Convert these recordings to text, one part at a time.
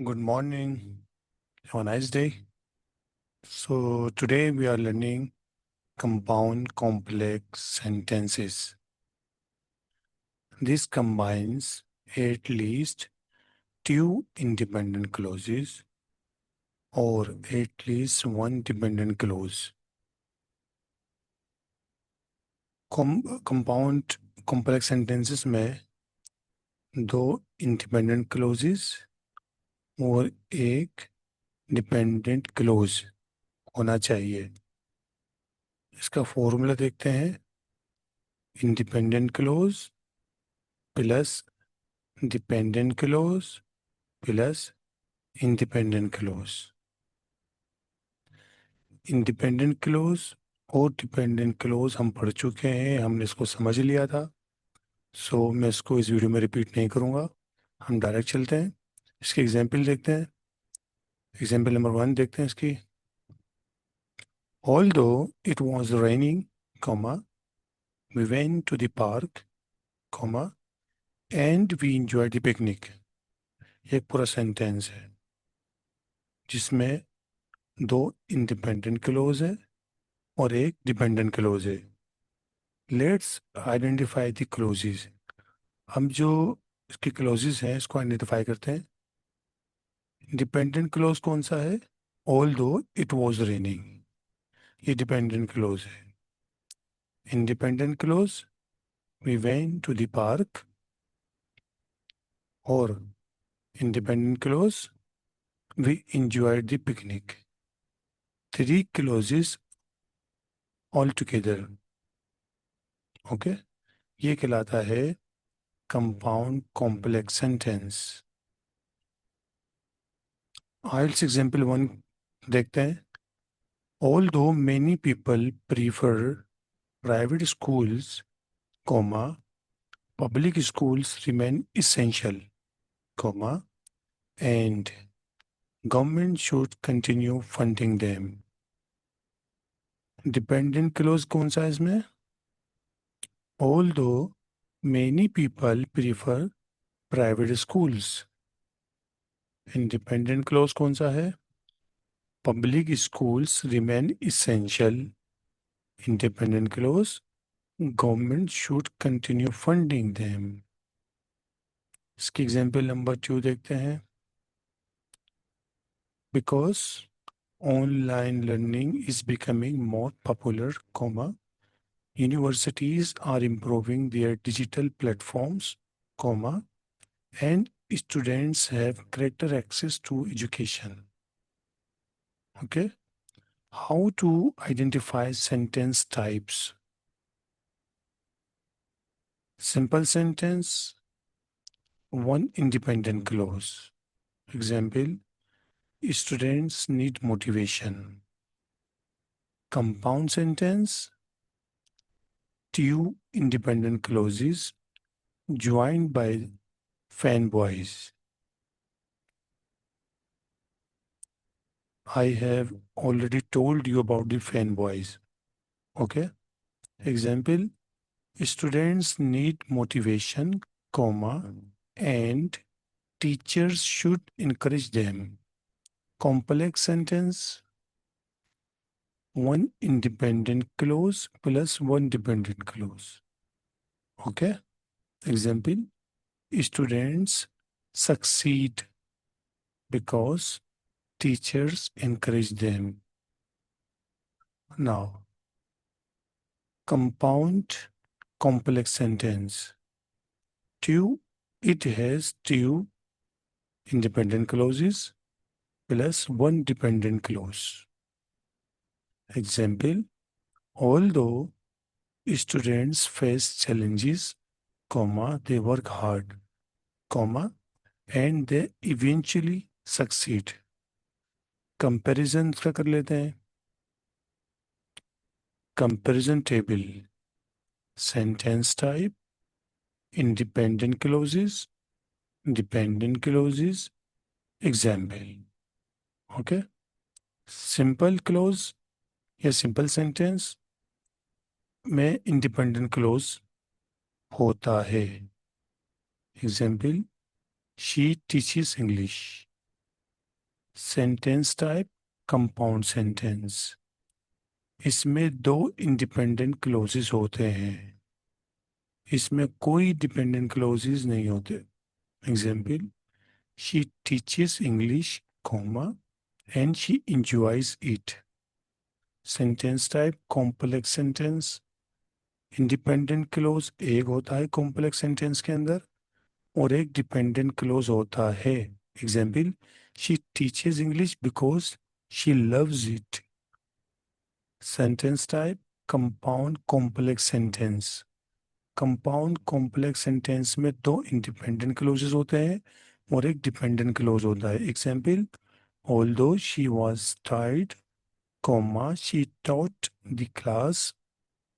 Good morning. Have a nice day. So, today we are learning compound complex sentences. This combines at least two independent clauses or at least one dependent clause. Compound complex sentences में दो independent closes और एक dependent close होना चाहिए. इसका formula देखते हैं. Independent clause plus dependent clause plus independent clause. Independent clause और डिपेंडेंट क्लोज हम पढ़ चुके हैं, हमने इसको समझ लिया था. सो मैं इसको इस वीडियो में रिपीट नहीं करूँगा. हम डायरेक्ट चलते हैं, इसकी एग्जाम्पल देखते हैं. एग्जाम्पल नंबर 1 देखते हैं इसकी. Although it was raining, comma, we went to the park, comma, and we enjoyed the picnic. ये एक पूरा सेंटेंस है जिसमें दो इंडिपेंडेंट क्लोज है और एक डिपेंडेंट क्लोज है. Let's identify the clauses. हम जो इसकी क्लोजेस हैं इसको आइडेंटिफाई करते हैं. डिपेंडेंट क्लोज कौन सा है? Although it was raining, ये डिपेंडेंट क्लोज है. Independent clause we went to the park, और independent clause we enjoyed the picnic. Three clauses all together. Okay, ये कहलाता है कंपाउंड कॉम्प्लेक्स सेंटेंस. आइल्स एग्जाम्पल 1 देखते हैं. Although many people prefer private schools, comma, public schools remain essential, comma, and government should continue funding them. Dependent clause कौन सा है इसमें? Although many people prefer private schools. Independent clause कौन सा है? Public schools remain essential. Independent clause, government should continue funding them. इसकी example number 2 देखते हैं. Because online learning is becoming more popular, comma, universities are improving their digital platforms, comma, and students have greater access to education. Okay. How to identify sentence types? Simple sentence, one independent clause. Example, students need motivation. Compound sentence, two independent clauses joined by fanboys. I have already told you about the fanboys. Okay. Example, students need motivation, comma, and teachers should encourage them. Complex sentence, one independent clause plus one dependent clause. Okay. Example, students succeed because teachers encourage them. Now, compound complex sentence. Two, it has two independent clauses plus one dependent clause. Example, although students face challenges, comma, they work hard, comma, and they eventually succeed. Comparison का कर लेते हैं. Comparison table. Sentence type, independent clauses, dependent clauses, example. Okay. Simple clause या simple sentence में independent clause होता है. Example, she teaches English. Sentence type compound sentence. इसमें दो इंडिपेंडेंट क्लोजेस होते हैं, इसमें कोई डिपेंडेंट क्लोजेस नहीं होते। Example, she teaches English comma and she enjoys it. Sentence type complex sentence. Independent clause एक होता है कॉम्प्लेक्स सेंटेंस के अंदर और एक डिपेंडेंट क्लोज होता है। Example, she teaches English because she loves it. Sentence type compound complex sentence. Compound complex sentence में दो इंडिपेंडेंट क्लोजेस होते हैं और एक डिपेंडेंट क्लोज होता है। Example, although she was tired comma she taught the class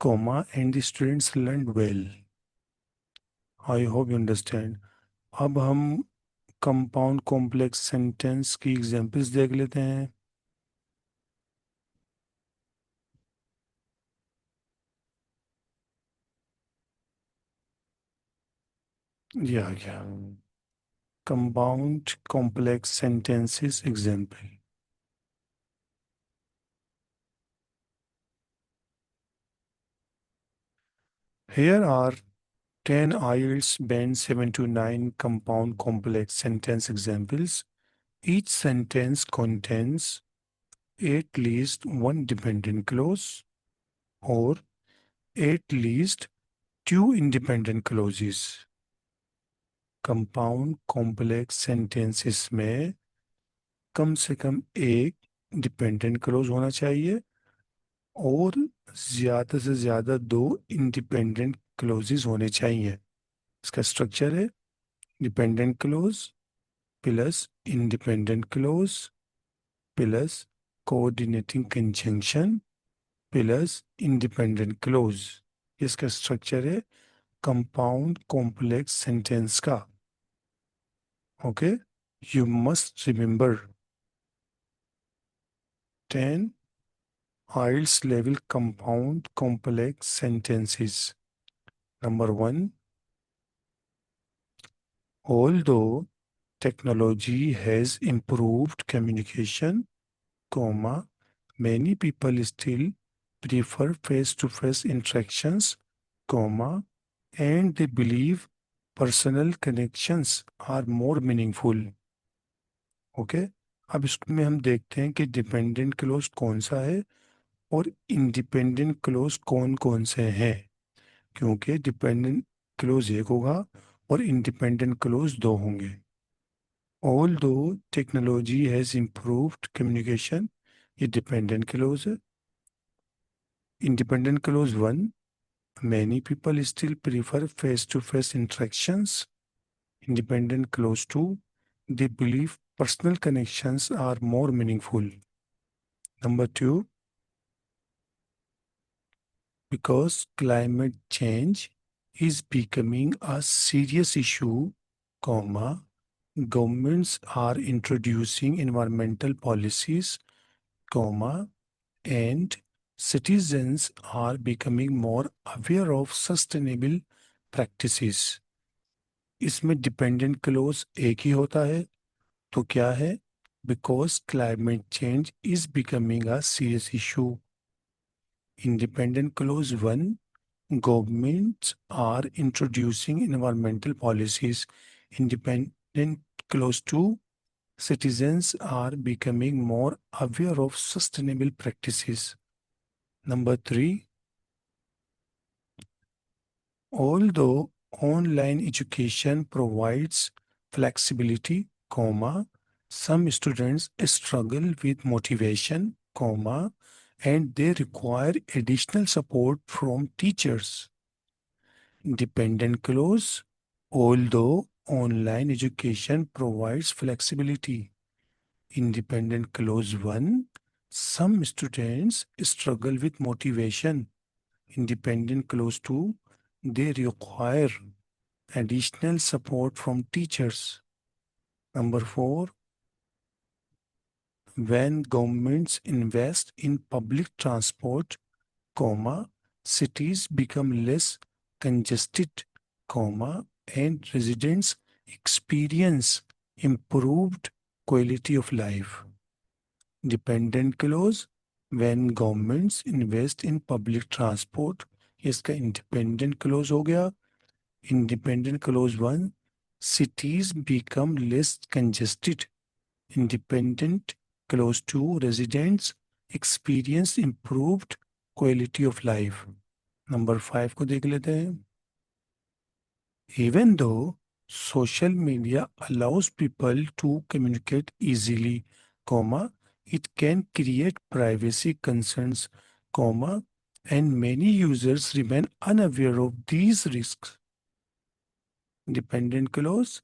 comma and the students learned well. I hope you understand. अब हम कंपाउंड कॉम्प्लेक्स सेंटेंस की एग्जांपल्स देख लेते हैं। ये आ गया compound complex sentences example. Here are 10 IELTS Band 7 to 9 compound complex sentence examples. Each sentence contains at least one dependent clause or at least two independent clauses. Compound complex sentences में कम से कम एक dependent close होना चाहिए और ज़्यादा से ज़्यादा दो इंडिपेंडेंट क्लोजेस होने चाहिए। इसका स्ट्रक्चर है dependent clause plus independent clause plus coordinating conjunction plus independent clause. इसका स्ट्रक्चर है कंपाउंड कॉम्प्लेक्स सेंटेंस का। Okay, you must remember 10 IELTS level compound complex sentences. Number one, although technology has improved communication, comma, many people still prefer face-to-face interactions, comma, and they believe personal connections are more meaningful. Okay, अब इसमें हम देखते हैं कि dependent clause कौन सा है और इंडिपेंडेंट क्लोज कौन कौन से हैं, क्योंकि डिपेंडेंट क्लोज एक होगा और इंडिपेंडेंट क्लोज दो होंगे। Although technology has improved communication, ये डिपेंडेंट क्लोज है। Independent clause one, many people still prefer face to face interactions. Independent clause two, they believe personal connections are more meaningful. Number two, because climate change is becoming a serious issue, comma, governments are introducing environmental policies, comma, and citizens are becoming more aware of sustainable practices. इसमें dependent clause एक ही होता है, तो क्या है? Because climate change is becoming a serious issue. Independent clause one, governments are introducing environmental policies. Independent close to, citizens are becoming more aware of sustainable practices. Number three, although online education provides flexibility, comma, some students struggle with motivation, comma, and they require additional support from teachers. Dependent clause, although online education provides flexibility. Independent clause 1, some students struggle with motivation. Independent clause 2, they require additional support from teachers. Number 4, when governments invest in public transport, comma, cities become less congested, comma, and residents experience improved quality of life. Dependent clause, when governments invest in public transport, इसका independent clause हो गया. Independent clause 1, cities become less congested. Independent clause 2, residents experience improved quality of life. Number 5 को देख लेते हैं. Even though social media allows people to communicate easily, comma, it can create privacy concerns, comma, and many users remain unaware of these risks. Dependent clause,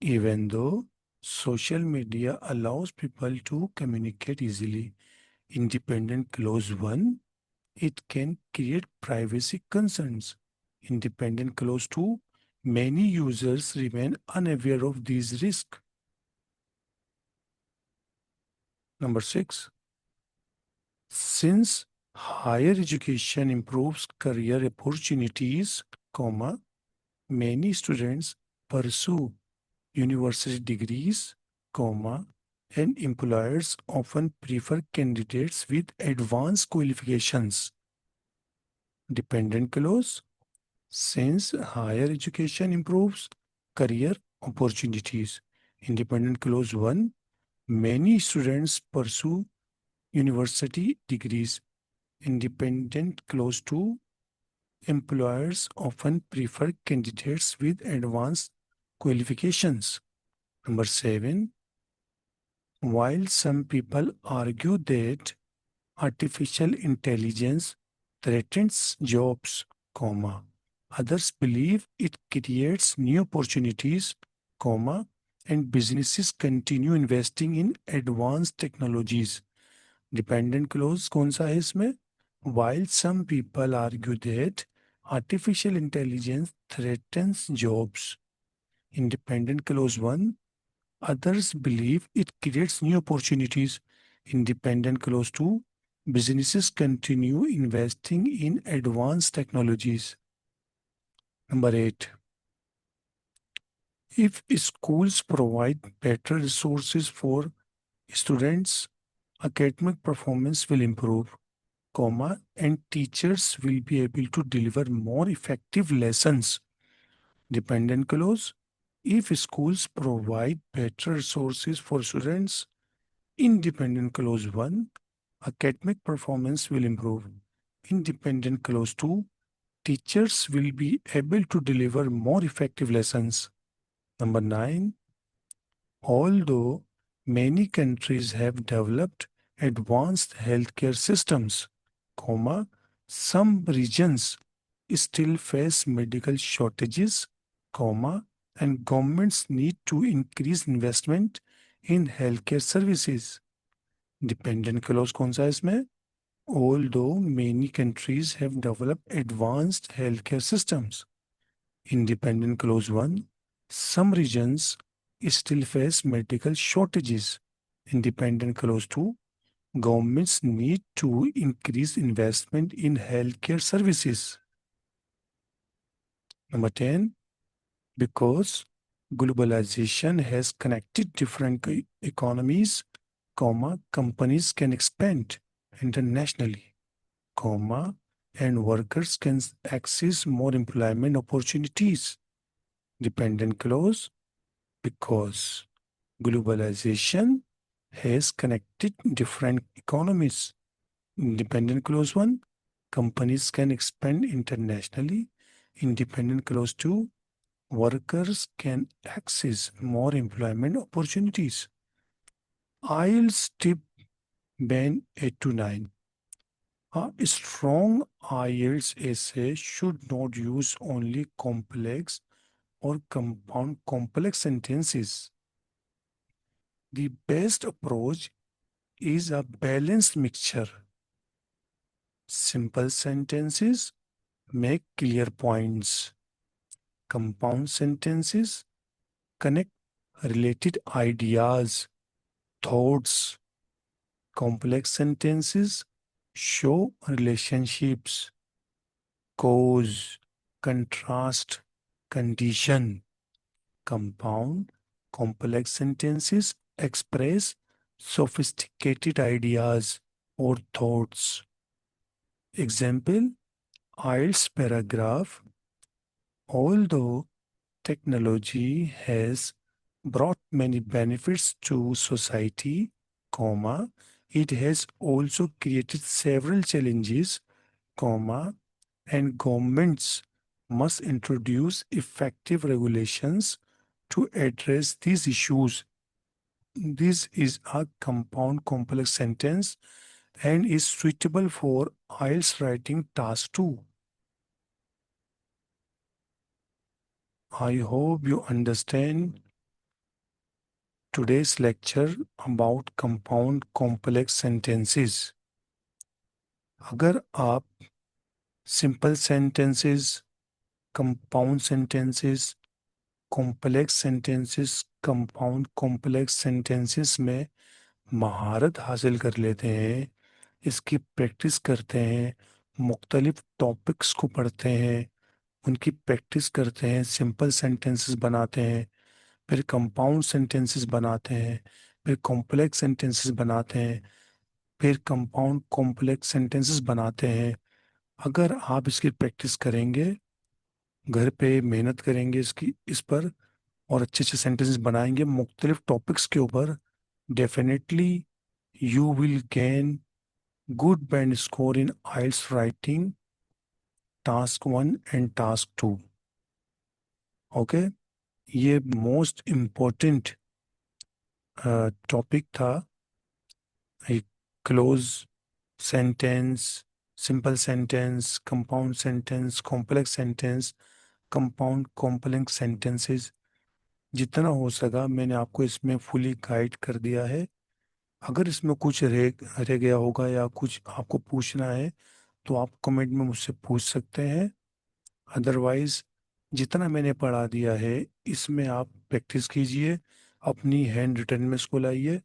even though social media allows people to communicate easily. Independent clause 1, it can create privacy concerns. Independent clause 2, many users remain unaware of these risks. Number 6, since higher education improves career opportunities, comma, many students pursue university degrees, comma, and employers often prefer candidates with advanced qualifications. Dependent clause, since higher education improves career opportunities. Independent clause 1, many students pursue university degrees. Independent clause 2, employers often prefer candidates with advanced qualifications. Number 7, while some people argue that artificial intelligence threatens jobs, comma, others believe it creates new opportunities, comma, and businesses continue investing in advanced technologies. Dependent clause कौन सा है इसमें? While some people argue that artificial intelligence threatens jobs. Independent clause 1, others believe it creates new opportunities. Independent clause 2, businesses continue investing in advanced technologies. Number 8, if schools provide better resources for students, academic performance will improve, comma, and teachers will be able to deliver more effective lessons. Dependent clause, if schools provide better resources for students, independent clause 1, academic performance will improve. Independent clause 2, teachers will be able to deliver more effective lessons. Number 9, although many countries have developed advanced healthcare systems, comma, some regions still face medical shortages, comma, and governments need to increase investment in healthcare services. Dependent clause कौन सा है इसमें? Although many countries have developed advanced healthcare systems. Independent clause 1, some regions still face medical shortages. Independent clause 2, governments need to increase investment in healthcare services. Number 10, because globalization has connected different economies, comma, companies can expand internationally, comma, and workers can access more employment opportunities. Dependent clause, because globalization has connected different economies. Independent clause 1, companies can expand internationally. Independent clause 2, workers can access more employment opportunities. IELTS tip ban 8 to 9. A strong IELTS essay should not use only complex or compound complex sentences. The best approach is a balanced mixture. Simple sentences make clear points. Compound sentences connect related ideas, thoughts. Complex sentences show relationships, cause, contrast, condition. Compound, complex sentences express sophisticated ideas or thoughts. Example, IELTS paragraph. Although technology has brought many benefits to society, comma, it has also created several challenges, comma, and governments must introduce effective regulations to address these issues. This is a compound complex sentence and is suitable for IELTS writing task 2. I hope you understand today's lecture about compound complex sentences. अगर आप simple sentences, compound sentences, complex sentences, compound complex sentences में महारत हासिल कर लेते हैं, इसकी practice करते हैं, मुख्तलिफ टॉपिक्स को पढ़ते हैं, उनकी प्रैक्टिस करते हैं, सिंपल सेंटेंसेस बनाते हैं, फिर कंपाउंड सेंटेंसेस बनाते हैं, फिर कॉम्प्लेक्स सेंटेंसेस बनाते हैं, फिर कंपाउंड कॉम्प्लेक्स सेंटेंसेस बनाते हैं। अगर आप इसकी प्रैक्टिस करेंगे, घर पे मेहनत करेंगे इस पर और अच्छे अच्छे सेंटेंसेस बनाएंगे मुख्तलिफ टॉपिक्स के ऊपर, definitely you will gain good band score in IELTS writing task 1 and task 2। Okay, ये मोस्ट इम्पोर्टेंट टॉपिक था। एक clause sentence, simple sentence, compound sentence, complex sentence, compound complex sentences, जितना हो सका मैंने आपको इसमें फुली गाइड कर दिया है। अगर इसमें कुछ रह गया होगा या कुछ आपको पूछना है तो आप कमेंट में मुझसे पूछ सकते हैं। अदरवाइज जितना मैंने पढ़ा दिया है इसमें आप प्रैक्टिस कीजिए, अपनी हैंड रिटन में इसको लाइए।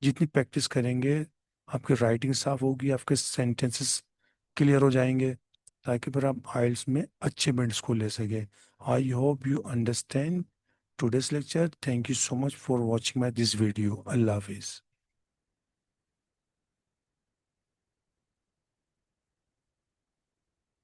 जितनी प्रैक्टिस करेंगे आपकी राइटिंग साफ होगी, आपके सेंटेंसेस क्लियर हो जाएंगे, ताकि फिर आप आइल्स में अच्छे बैंड्स को ले सके। I hope you understand today's lecture. Thank you so much for watching my this video. Allah Hafiz.